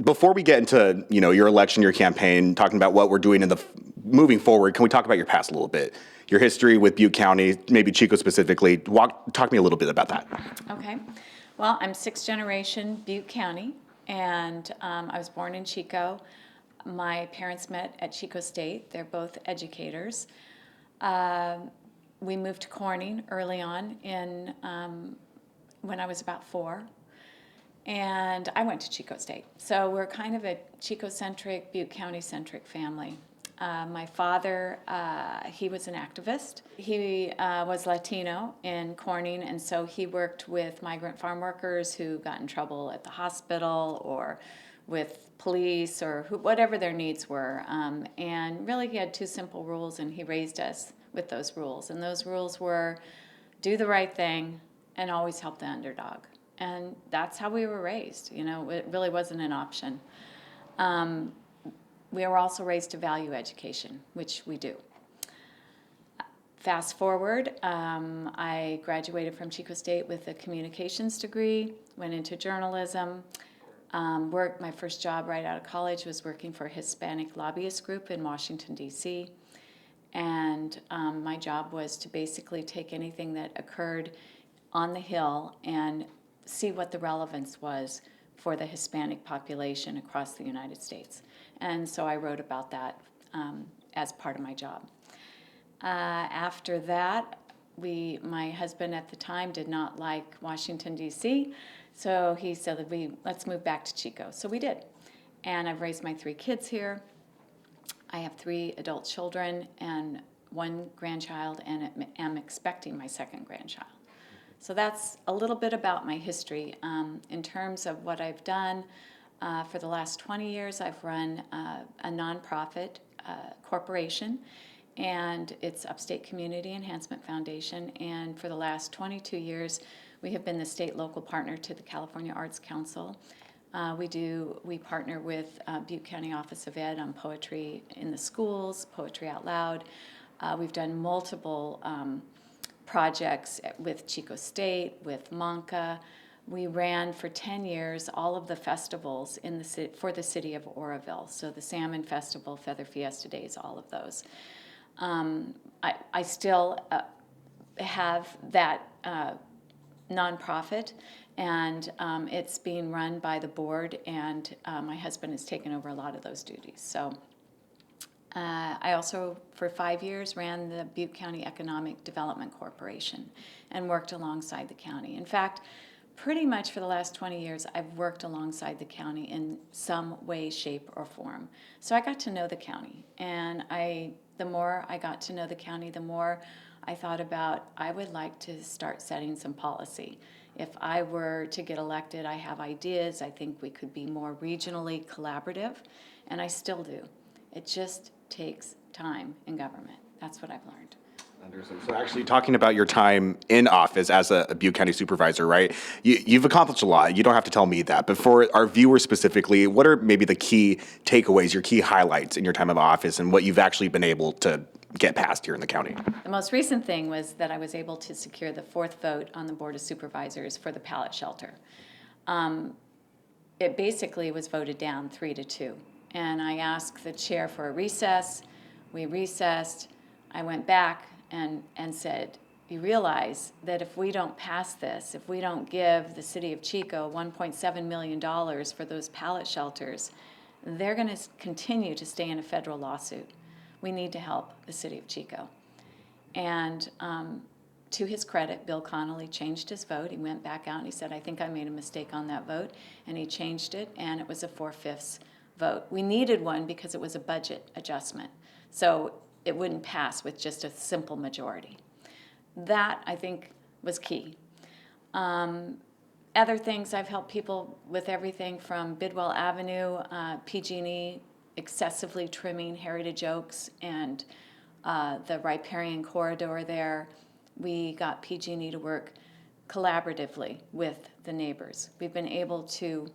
Before we get into, your election, your campaign, talking about what we're doing moving forward, can we talk about your past a little bit? Your history with Butte County, maybe Chico specifically. Talk to me a little bit about that. Okay. Well, I'm sixth generation Butte County, and I was born in Chico. My parents met at Chico State. They're both educators. We moved to Corning early on when I was about 4. And I went to Chico State. So we're kind of a Chico-centric, Butte County-centric family. My father, he was an activist. He was Latino in Corning, and so he worked with migrant farm workers who got in trouble at the hospital or with police or whatever their needs were. And really he had 2 simple rules, and he raised us with those rules. And those rules were do the right thing and always help the underdog. And that's how we were raised. It really wasn't an option. We were also raised to value education, which we do. Fast forward, I graduated from Chico State with a communications degree, went into journalism, my first job right out of college was working for a Hispanic lobbyist group in Washington, D.C., and my job was to basically take anything that occurred on the Hill and see what the relevance was for the Hispanic population across the United States. And so I wrote about that as part of my job. After that, my husband at the time did not like Washington, D.C., so he said, let's move back to Chico. So we did. And I've raised my 3 kids here. I have 3 adult children and 1 grandchild, and am expecting my 2nd grandchild. So that's a little bit about my history. In terms of what I've done, for the last 20 years, I've run a nonprofit corporation, and it's Upstate Community Enhancement Foundation. And for the last 22 years, we have been the state-local partner to the California Arts Council. We partner with Butte County Office of Ed on poetry in the schools, poetry out loud. We've done multiple projects with Chico State, with Monca. We ran for 10 years all of the festivals for the city of Oroville. So the Salmon Festival, Feather Fiesta Days, all of those. I still have that nonprofit, and it's being run by the board, and my husband has taken over a lot of those duties. So I also, for 5 years, ran the Butte County Economic Development Corporation and worked alongside the county. In fact, pretty much for the last 20 years, I've worked alongside the county in some way, shape, or form. So I got to know the county, and the more I got to know the county, the more I thought about I would like to start setting some policy. If I were to get elected, I have ideas. I think we could be more regionally collaborative, and I still do. It just takes time in government. That's what I've learned. So actually talking about your time in office as a Butte County supervisor, right? You've accomplished a lot. You don't have to tell me that. But for our viewers specifically, what are maybe the key takeaways, your key highlights in your time of office and what you've actually been able to get past here in the county? The most recent thing was that I was able to secure the 4th vote on the Board of Supervisors for the pallet shelter. It basically was voted down 3-2. And I asked the chair for a recess. We recessed. I went back and said, you realize that if we don't pass this, if we don't give the city of Chico $1.7 million for those pallet shelters, they're going to continue to stay in a federal lawsuit. We need to help the city of Chico. And to his credit, Bill Connolly changed his vote. He went back out and he said, I think I made a mistake on that vote. And he changed it, and it was a 4/5 vote. We needed one because it was a budget adjustment. So it wouldn't pass with just a simple majority. That, I think, was key. Other things, I've helped people with everything from Bidwell Avenue, PG&E excessively trimming Heritage Oaks, and the Riparian corridor there. We got PG&E to work collaboratively with the neighbors. I've been able to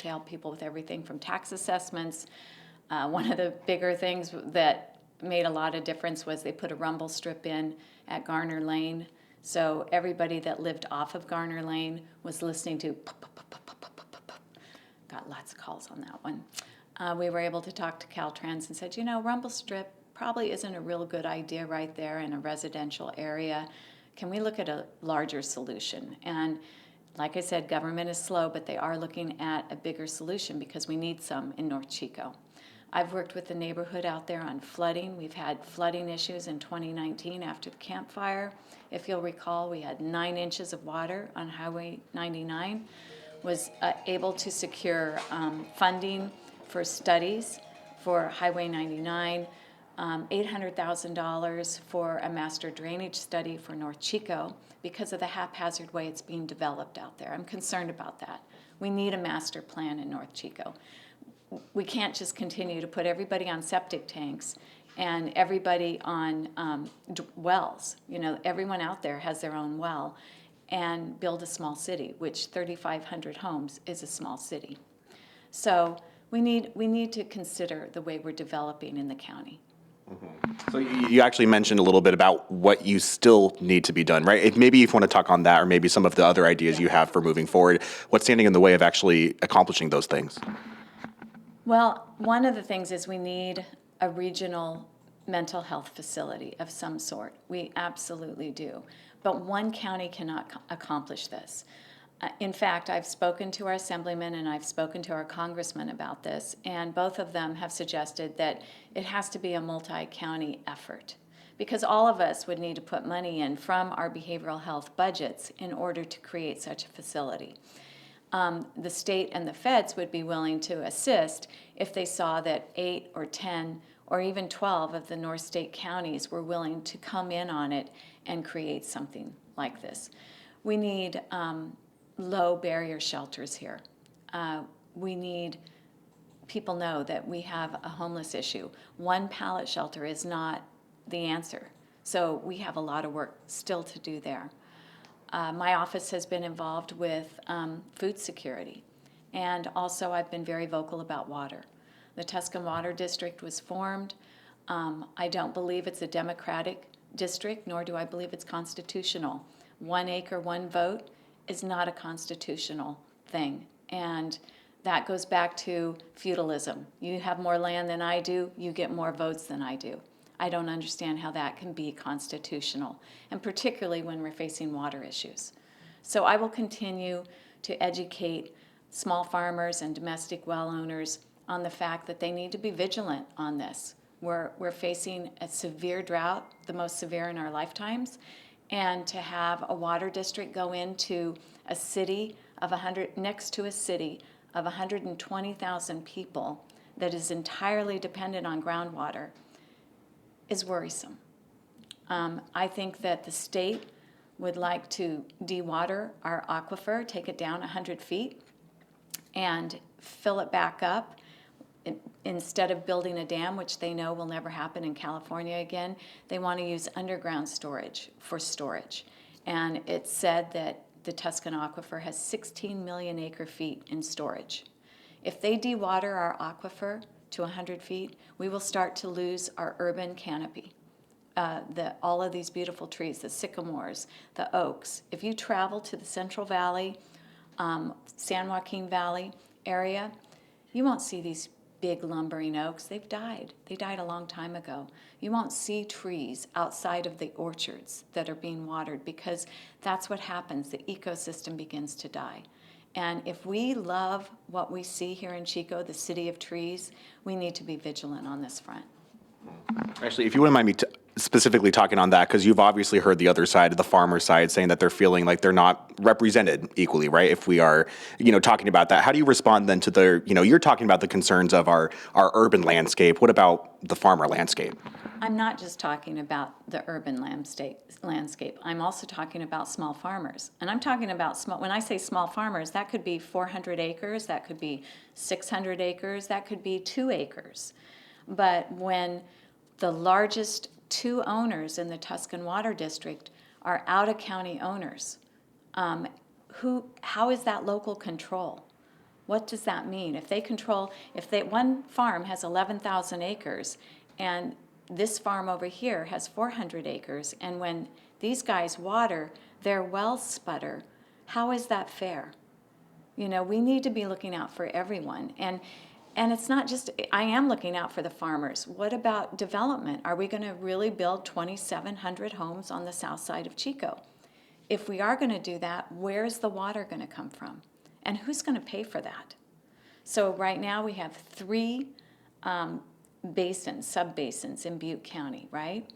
help people with everything from tax assessments. One of the bigger things that made a lot of difference was they put a rumble strip in at Garner Lane. So everybody that lived off of Garner Lane was listening to got lots of calls on that one. We were able to talk to Caltrans and said, Rumble Strip probably isn't a real good idea right there in a residential area. Can we look at a larger solution? And like I said, government is slow, but they are looking at a bigger solution because we need some in North Chico. I've worked with the neighborhood out there on flooding. We've had flooding issues in 2019 after the Camp Fire. If you'll recall, we had 9 inches of water on Highway 99. Was able to secure funding for studies for Highway 99, $800,000 for a master drainage study for North Chico because of the haphazard way it's being developed out there. I'm concerned about that. We need a master plan in North Chico. We can't just continue to put everybody on septic tanks and everybody on wells. Everyone out there has their own well, and build a small city, which 3,500 homes is a small city. So we need to consider the way we're developing in the county. Mm-hmm. So you actually mentioned a little bit about what you still need to be done, right? Maybe if you want to talk on that, or maybe some of the other ideas you have for moving forward, what's standing in the way of actually accomplishing those things? Well, one of the things is we need a regional mental health facility of some sort. We absolutely do. But one county cannot accomplish this. In fact, I've spoken to our assemblyman and I've spoken to our congressman about this, and both of them have suggested that it has to be a multi-county effort because all of us would need to put money in from our behavioral health budgets in order to create such a facility. The state and the feds would be willing to assist if they saw that 8 or 10 or even 12 of the Northstate counties were willing to come in on it and create something like this. We need low barrier shelters here. People know that we have a homeless issue. One pallet shelter is not the answer. So we have a lot of work still to do there. My office has been involved with food security, and also I've been very vocal about water. The Tuscan Water District was formed. I don't believe it's a democratic district, nor do I believe it's constitutional. 1 acre, 1 vote is not a constitutional thing, and that goes back to feudalism. You have more land than I do, you get more votes than I do. I don't understand how that can be constitutional, and particularly when we're facing water issues. So I will continue to educate small farmers and domestic well owners on the fact that they need to be vigilant on this. We're facing a severe drought, the most severe in our lifetimes, and to have a water district go into a city of 120,000 people that is entirely dependent on groundwater is worrisome. I think that the state would like to dewater our aquifer, take it down 100 feet, and fill it back up. Instead of building a dam, which they know will never happen in California again, they want to use underground storage for storage. And it's said that the Tuscan aquifer has 16 million acre feet in storage. If they dewater our aquifer to 100 feet, we will start to lose our urban canopy. All of these beautiful trees, the sycamores, the oaks. If you travel to the Central Valley, San Joaquin Valley area, you won't see these big lumbering oaks. They've died. They died a long time ago. You won't see trees outside of the orchards that are being watered because that's what happens. The ecosystem begins to die. And if we love what we see here in Chico, the city of trees, we need to be vigilant on this front. Actually, if you wouldn't mind me specifically talking on that, because you've obviously heard the other side, the farmer side, saying that they're feeling like they're not represented equally, right? If we are, talking about that, how do you respond then to the, you're talking about the concerns of our urban landscape. What about the farmer landscape? I'm not just talking about the urban landscape. I'm also talking about small farmers. And I'm talking about when I say small farmers, that could be 400 acres, that could be 600 acres, that could be 2 acres. But when the largest 2 owners in the Tuscan Water District are out-of-county owners, how is that local control? What does that mean? One farm has 11,000 acres and this farm over here has 400 acres, and when these guys water, their wells sputter, how is that fair? You know, we need to be looking out for everyone. And it's not just, I am looking out for the farmers. What about development? Are we going to really build 2,700 homes on the south side of Chico? If we are going to do that, where's the water going to come from? And who's going to pay for that? So right now we have 3 basins, sub-basins in Butte County, right?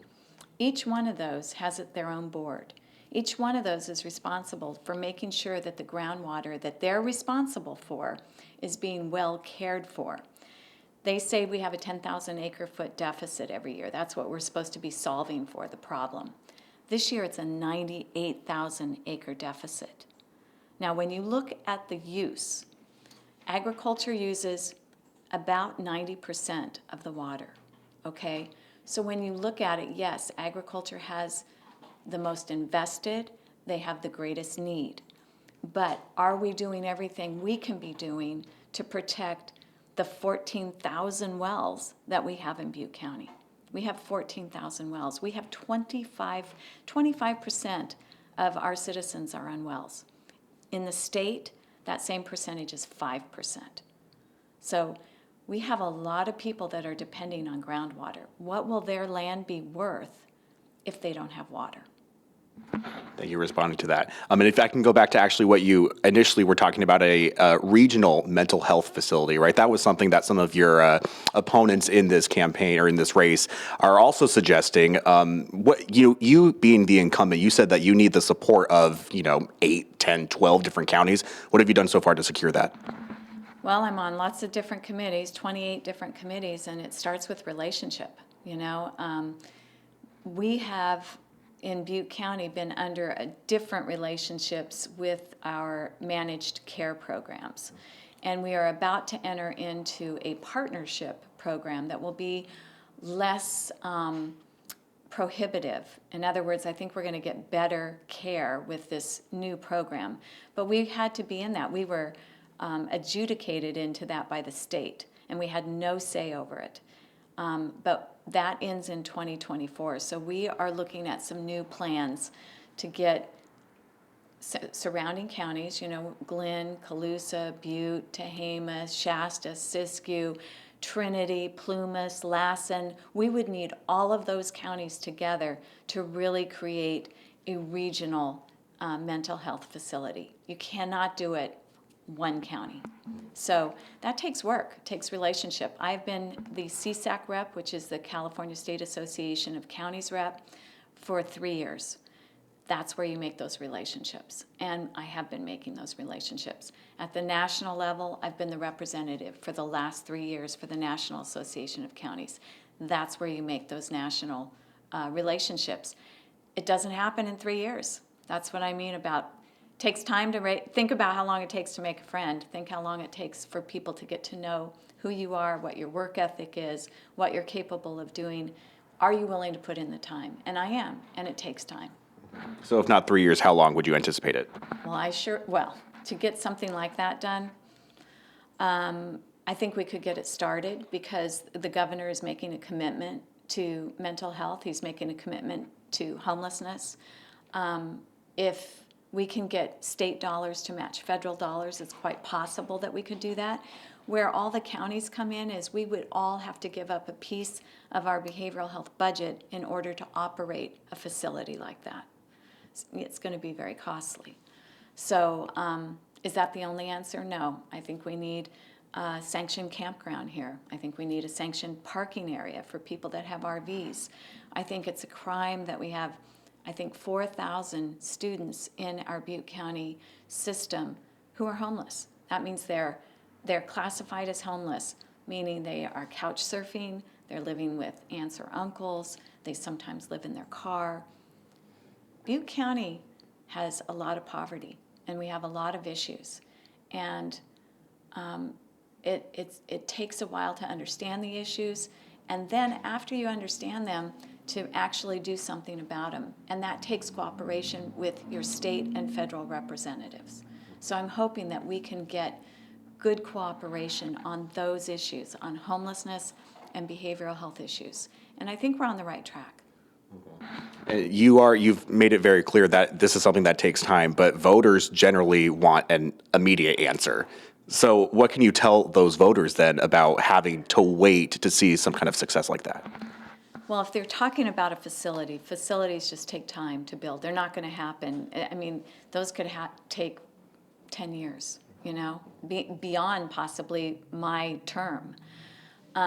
Each one of those has their own board. Each one of those is responsible for making sure that the groundwater that they're responsible for is being well cared for. They say we have a 10,000 acre-foot deficit every year. That's what we're supposed to be solving for, the problem. This year it's a 98,000 acre deficit. Now when you look at the use, agriculture uses about 90% of the water, okay? So when you look at it, yes, agriculture has the most invested, they have the greatest need. But are we doing everything we can be doing to protect the 14,000 wells that we have in Butte County? We have 14,000 wells. We have 25% of our citizens are on wells. In the state, that same percentage is 5%. So we have a lot of people that are depending on groundwater. What will their land be worth if they don't have water? Thank you for responding to that. And if I can go back to actually what you initially were talking about, a regional mental health facility, right? That was something that some of your opponents in this campaign or in this race are also suggesting. What you being the incumbent, you said that you need the support of 8, 10, 12 different counties. What have you done so far to secure that? Well, I'm on lots of different committees, 28 different committees, and it starts with relationship. We have in Butte County been under different relationships with our managed care programs. And we are about to enter into a partnership program that will be less prohibitive. In other words, I think we're going to get better care with this new program. But we had to be in that. We were adjudicated into that by the state, and we had no say over it. But that ends in 2024. So we are looking at some new plans to get surrounding counties, Glenn, Colusa, Butte, Tehama, Shasta, Siskiyou, Trinity, Plumas, Lassen. We would need all of those counties together to really create a regional mental health facility. You cannot do it one county. So that takes work, takes relationship. I've been the CSAC rep, which is the California State Association of Counties rep, for 3 years. That's where you make those relationships. And I have been making those relationships. At the national level, I've been the representative for the last 3 years for the National Association of Counties. That's where you make those national relationships. It doesn't happen in 3 years. That's what I mean about takes time to think about how long it takes to make a friend. Think how long it takes for people to get to know who you are, what your work ethic is, what you're capable of doing. Are you willing to put in the time? And I am, and it takes time. So if not 3 years, how long would you anticipate it? Well, to get something like that done, I think we could get it started because the governor is making a commitment to mental health. He's making a commitment to homelessness. If we can get state dollars to match federal dollars, it's quite possible that we could do that. Where all the counties come in is we would all have to give up a piece of our behavioral health budget in order to operate a facility like that. It's going to be very costly. So is that the only answer? No. I think we need a sanctioned campground here. I think we need a sanctioned parking area for people that have RVs. I think it's a crime that we have 4,000 students in our Butte County system who are homeless. That means they're classified as homeless, meaning they are couch surfing, they're living with aunts or uncles, they sometimes live in their car. Butte County has a lot of poverty, and we have a lot of issues. And it takes a while to understand the issues, and then after you understand them, to actually do something about them. And that takes cooperation with your state and federal representatives. So I'm hoping that we can get good cooperation on those issues, on homelessness and behavioral health issues. And I think we're on the right track. You've made it very clear that this is something that takes time, but voters generally want an immediate answer. So what can you tell those voters then about having to wait to see some kind of success like that? Well, if they're talking about a facility, facilities just take time to build. They're not going to happen. I mean, those could take 10 years, beyond possibly my term.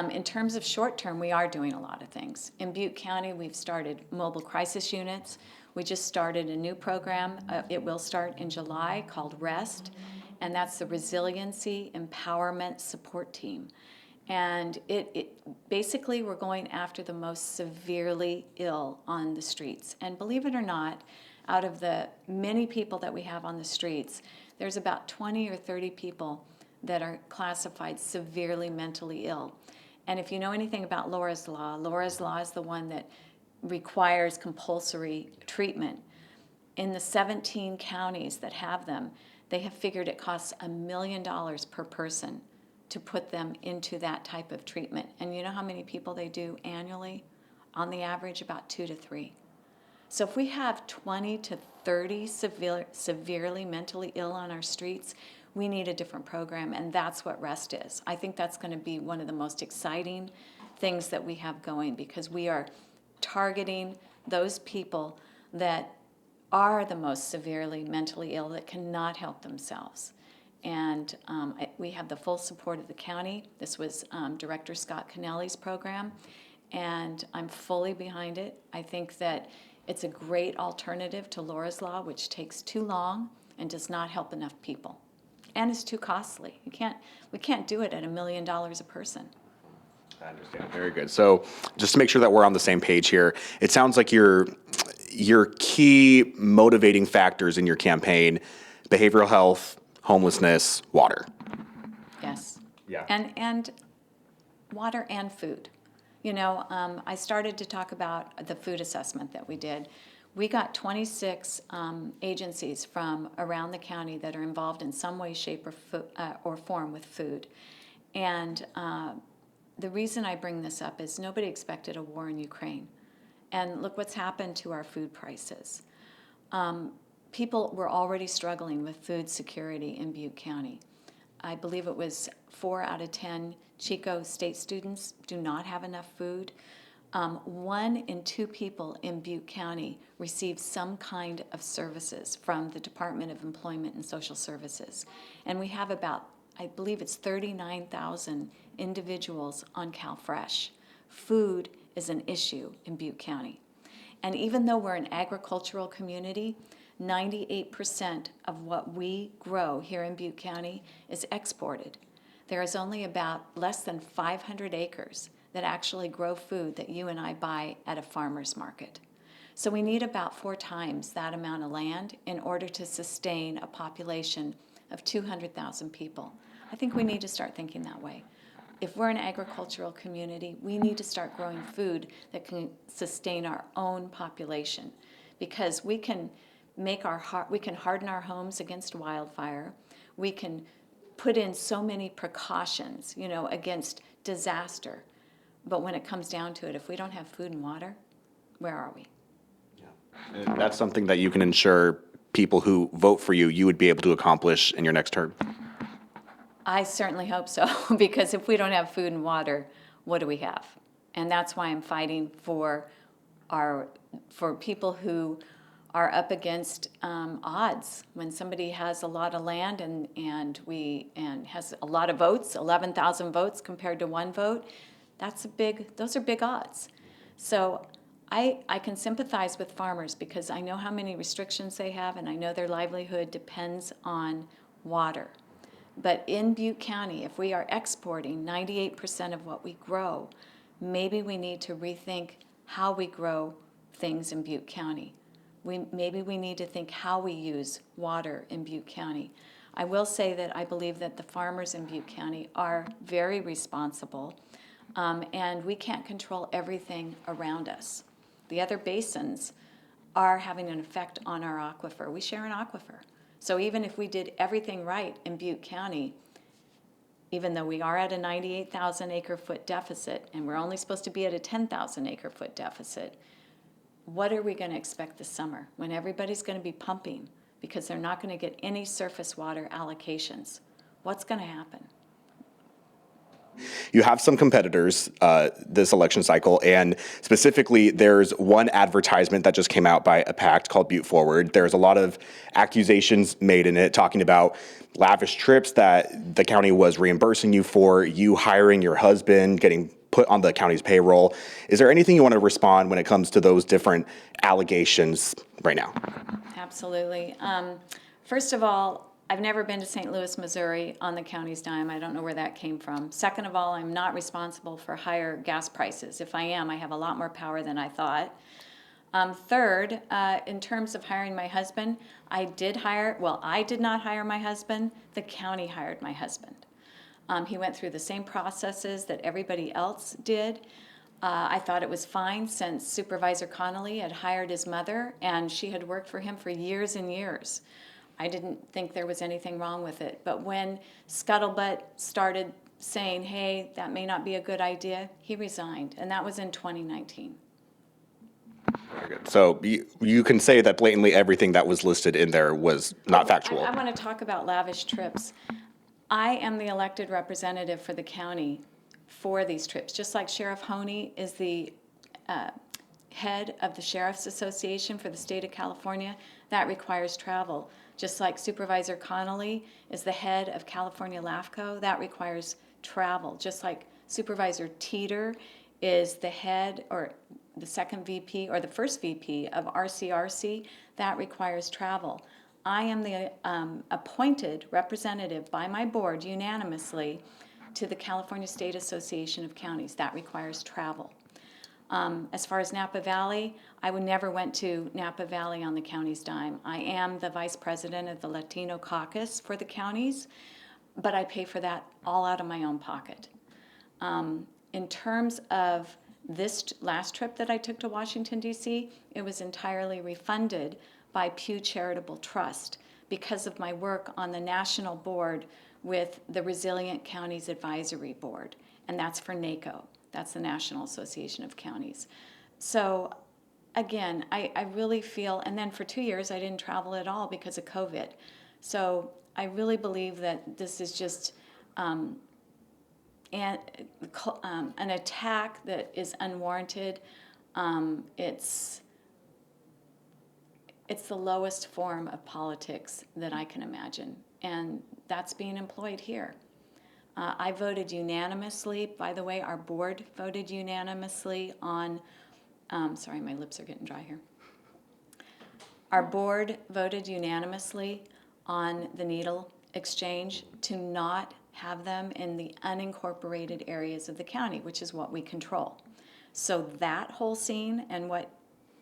In terms of short term, we are doing a lot of things. In Butte County, we've started mobile crisis units. We just started a new program. It will start in July called REST, and that's the Resiliency Empowerment Support Team. And it basically, we're going after the most severely ill on the streets. And believe it or not, out of the many people that we have on the streets, there's about 20 or 30 people that are classified severely mentally ill. And if you know anything about Laura's Law is the one that requires compulsory treatment. In the 17 counties that have them, they have figured it costs $1 million per person to put them into that type of treatment. And you know how many people they do annually? On the average, about 2 to 3. So if we have 20 to 30 severely mentally ill on our streets, we need a different program, and that's what REST is. I think that's going to be one of the most exciting things that we have going, because we are targeting those people that are the most severely mentally ill, that cannot help themselves. And we have the full support of the county. This was Director Scott Kennelly's program, and I'm fully behind it. I think that it's a great alternative to Laura's Law, which takes too long and does not help enough people, and is too costly. We can't do it at $1 million a person. I understand. Very good. So just to make sure that we're on the same page here, it sounds like your key motivating factors in your campaign: behavioral health, homelessness, water. Yes. Yeah. And water and food. I started to talk about the food assessment that we did. We got 26 agencies from around the county that are involved in some way, shape, or form with food. And the reason I bring this up is nobody expected a war in Ukraine. And look what's happened to our food prices. People were already struggling with food security in Butte County. I believe it was 4 out of 10 Chico state students do not have enough food. 1 in 2 people in Butte County receive some kind of services from the Department of Employment and Social Services. And we have about, I believe it's 39,000 individuals on CalFresh. Food is an issue in Butte County. And even though we're an agricultural community, 98% of what we grow here in Butte County is exported. There is only about less than 500 acres that actually grow food that you and I buy at a farmer's market. So we need about 4 times that amount of land in order to sustain a population of 200,000 people. I think we need to start thinking that way. If we're an agricultural community, we need to start growing food that can sustain our own population, because we can harden our homes against wildfire. We can put in so many precautions, against disaster. But when it comes down to it, if we don't have food and water, where are we? Yeah. And that's something that you can ensure people who vote for you would be able to accomplish in your next term. I certainly hope so, because if we don't have food and water, what do we have? And that's why I'm fighting for people who are up against odds. When somebody has a lot of land and has a lot of votes, 11,000 votes compared to 1 vote, those are big odds. So I can sympathize with farmers, because I know how many restrictions they have, and I know their livelihood depends on water. But in Butte County, if we are exporting 98% of what we grow, maybe we need to rethink how we grow things in Butte County. Maybe we need to think how we use water in Butte County. I will say that I believe that the farmers in Butte County are very responsible, and we can't control everything around us. The other basins are having an effect on our aquifer. We share an aquifer. So even if we did everything right in Butte County, even though we are at a 98,000 acre foot deficit, and we're only supposed to be at a 10,000 acre foot deficit, what are we going to expect this summer when everybody's going to be pumping because they're not going to get any surface water allocations? What's going to happen? You have some competitors this election cycle, and specifically, there's one advertisement that just came out by a PAC called Butte Forward. There's a lot of accusations made in it talking about lavish trips that the county was reimbursing you for, you hiring your husband, getting put on the county's payroll. Is there anything you want to respond when it comes to those different allegations right now? Absolutely. First of all, I've never been to St. Louis, Missouri on the county's dime. I don't know where that came from. Second of all, I'm not responsible for higher gas prices. If I am, I have a lot more power than I thought. Third, in terms of hiring my husband, I did not hire my husband. The county hired my husband. He went through the same processes that everybody else did. I thought it was fine since Supervisor Connolly had hired his mother, and she had worked for him for years and years. I didn't think there was anything wrong with it. But when Scuttlebutt started saying, hey, that may not be a good idea, he resigned, and that was in 2019. Very good. So you can say that blatantly everything that was listed in there was not factual. I want to talk about lavish trips. I am the elected representative for the county for these trips, just like Sheriff Honey is the head of the Sheriff's Association for the state of California. That requires travel. Just like Supervisor Connolly is the head of California LAFCO, that requires travel. Just like Supervisor Teeter is the head or the second VP or the first VP of RCRC, that requires travel. I am the appointed representative by my board unanimously to the California State Association of Counties. That requires travel. As far as Napa Valley, I never went to Napa Valley on the county's dime. I am the vice president of the Latino caucus for the counties, but I pay for that all out of my own pocket. In terms of this last trip that I took to Washington, D.C., it was entirely refunded by Pew Charitable Trust because of my work on the national board with the Resilient Counties Advisory Board, and that's for NACO. That's the National Association of Counties. So again, I really feel, and then for 2 years I didn't travel at all because of COVID. So I really believe that this is just an attack that is unwarranted. It's the lowest form of politics that I can imagine, and that's being employed here. I voted unanimously. By the way, our board voted unanimously on, sorry, my lips are getting dry here. Our board voted unanimously on the needle exchange to not have them in the unincorporated areas of the county, which is what we control. So that whole scene and what,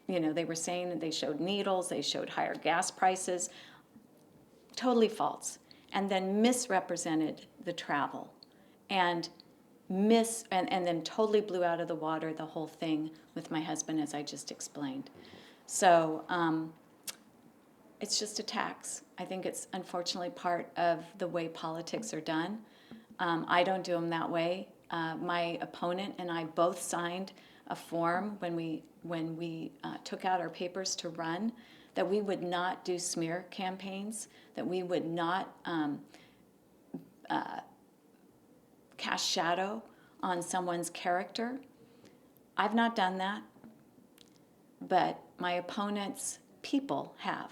they were saying that they showed needles, they showed higher gas prices, totally false. And then misrepresented the travel and then totally blew out of the water the whole thing with my husband, as I just explained. So it's just a tax. I think it's unfortunately part of the way politics are done. I don't do them that way. My opponent and I both signed a form when we took out our papers to run, that we would not do smear campaigns, that we would not cast shadow on someone's character. I've not done that, but my opponent's people have.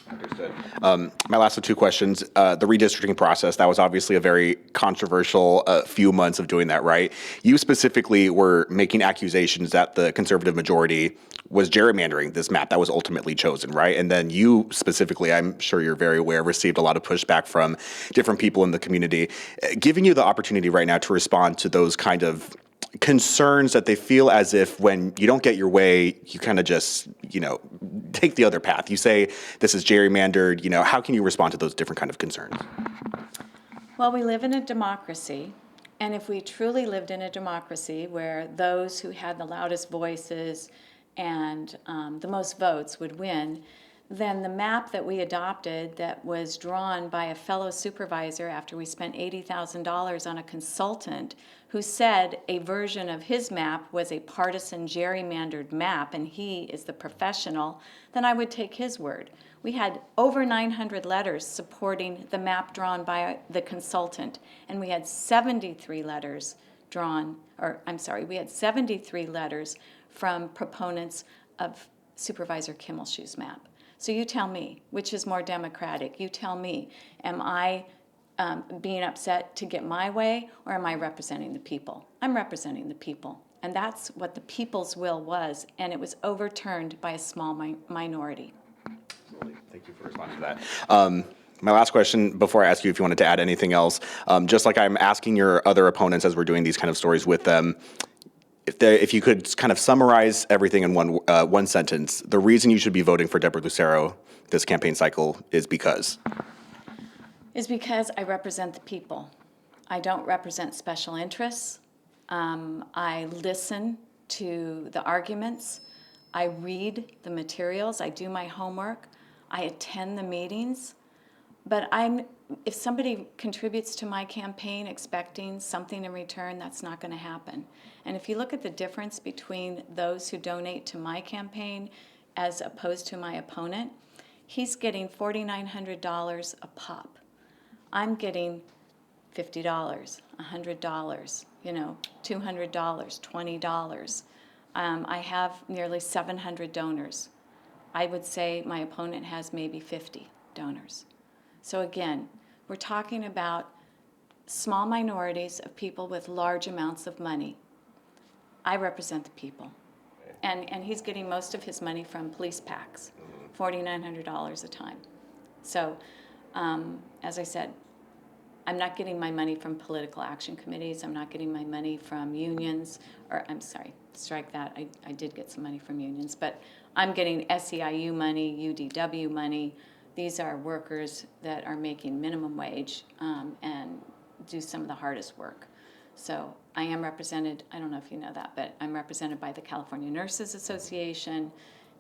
Understood. My last two questions. The redistricting process, that was obviously a very controversial few months of doing that, right? You specifically were making accusations that the conservative majority was gerrymandering this map that was ultimately chosen, right? And then you specifically, I'm sure you're very aware, received a lot of pushback from different people in the community. Giving you the opportunity right now to respond to those kind of concerns that they feel as if when you don't get your way, you kind of just, take the other path. You say this is gerrymandered, how can you respond to those different kind of concerns? Well, we live in a democracy, and if we truly lived in a democracy where those who had the loudest voices and the most votes would win, then the map that we adopted that was drawn by a fellow supervisor after we spent $80,000 on a consultant who said a version of his map was a partisan gerrymandered map and he is the professional, then I would take his word. We had over 900 letters supporting the map drawn by the consultant, and we had 73 letters we had 73 letters from proponents of Supervisor Kimmelshew's map. So you tell me, which is more democratic? You tell me, am I being upset to get my way, or am I representing the people? I'm representing the people, and that's what the people's will was, and it was overturned by a small minority. Thank you for responding to that. My last question, before I ask you if you wanted to add anything else, just like I'm asking your other opponents as we're doing these kind of stories with them, if you could kind of summarize everything in one sentence, the reason you should be voting for Debra Lucero this campaign cycle is because? Is because I represent the people. I don't represent special interests. I listen to the arguments. I read the materials. I do my homework. I attend the meetings. But if somebody contributes to my campaign expecting something in return, that's not going to happen. And if you look at the difference between those who donate to my campaign as opposed to my opponent, he's getting $4,900 a pop. I'm getting $50, $100, $200, $20. I have nearly 700 donors. I would say my opponent has maybe 50 donors. So again, we're talking about small minorities of people with large amounts of money. I represent the people. And he's getting most of his money from police PACs, $4,900 a time. So, as I said, I'm not getting my money from political action committees. I'm not getting my money from unions, or I'm sorry, strike that. I did get some money from unions, but I'm getting SEIU money, UDW money. These are workers that are making minimum wage and do some of the hardest work. So I am represented, I don't know if you know that, but I'm represented by the California Nurses Association,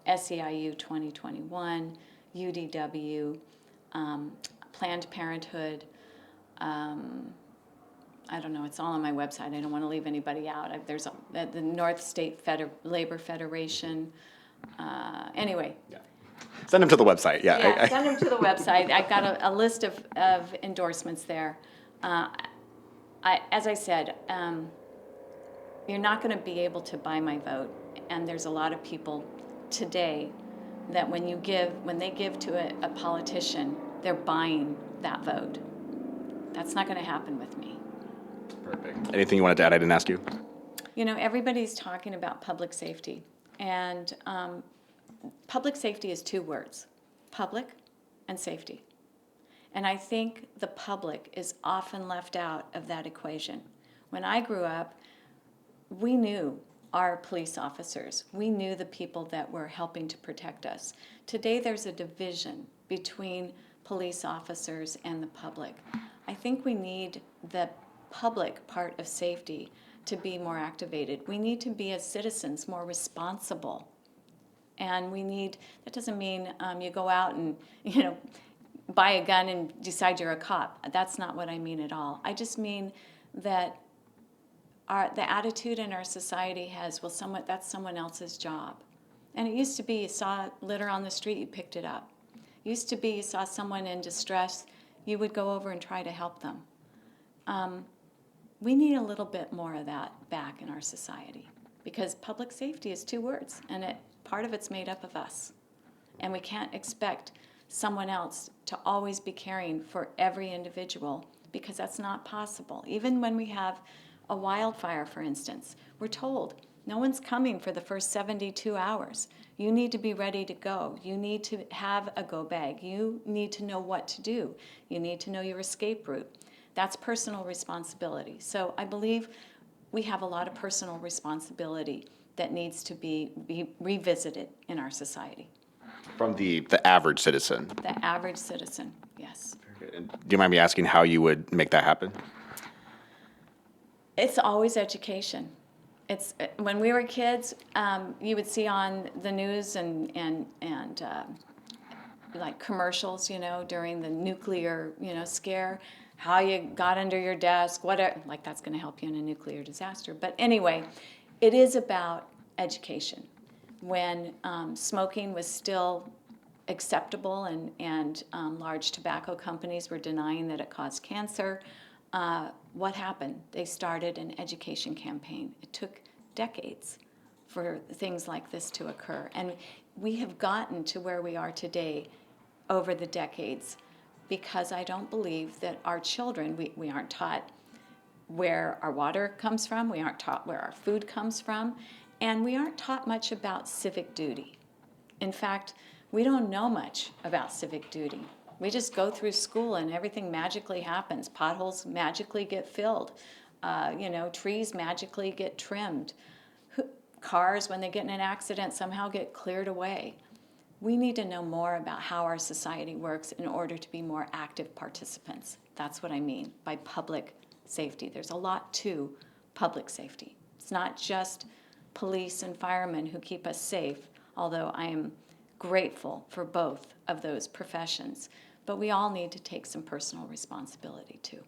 SEIU 2021, UDW, Planned Parenthood. I don't know, it's all on my website. I don't want to leave anybody out. There's the Northstate Labor Federation. Anyway. Yeah. Send them to the website. Yeah, send them to the website. I've got a list of endorsements there. As I said, you're not going to be able to buy my vote. And there's a lot of people today that when they give to a politician, they're buying that vote. That's not going to happen with me. Perfect. Anything you wanted to add I didn't ask you? Everybody's talking about public safety. And public safety is two words, public and safety. And I think the public is often left out of that equation. When I grew up, we knew our police officers. We knew the people that were helping to protect us. Today there's a division between police officers and the public. I think we need the public part of safety to be more activated. We need to be, as citizens, more responsible. And that doesn't mean you go out and, buy a gun and decide you're a cop. That's not what I mean at all. I just mean that the attitude in our society has, that's someone else's job. And it used to be you saw litter on the street, you picked it up. It used to be you saw someone in distress, you would go over and try to help them. We need a little bit more of that back in our society, because public safety is two words, and part of it's made up of us. And we can't expect someone else to always be caring for every individual, because that's not possible. Even when we have a wildfire, for instance, we're told no one's coming for the first 72 hours. You need to be ready to go. You need to have a go bag. You need to know what to do. You need to know your escape route. That's personal responsibility. So I believe we have a lot of personal responsibility that needs to be revisited in our society. From the average citizen? The average citizen, yes. And do you mind me asking how you would make that happen? It's always education. When we were kids, you would see on the news and like commercials, during the nuclear, scare, how you got under your desk, whatever, like that's going to help you in a nuclear disaster. But anyway, it is about education. When smoking was still acceptable and large tobacco companies were denying that it caused cancer, what happened? They started an education campaign. It took decades for things like this to occur. And we have gotten to where we are today over the decades because I don't believe that our children, we aren't taught where our water comes from, we aren't taught where our food comes from, and we aren't taught much about civic duty. In fact, we don't know much about civic duty. We just go through school and everything magically happens. Potholes magically get filled. Trees magically get trimmed. Cars, when they get in an accident, somehow get cleared away. We need to know more about how our society works in order to be more active participants. That's what I mean by public safety. There's a lot to public safety. It's not just police and firemen who keep us safe, although I am grateful for both of those professions. But we all need to take some personal responsibility too.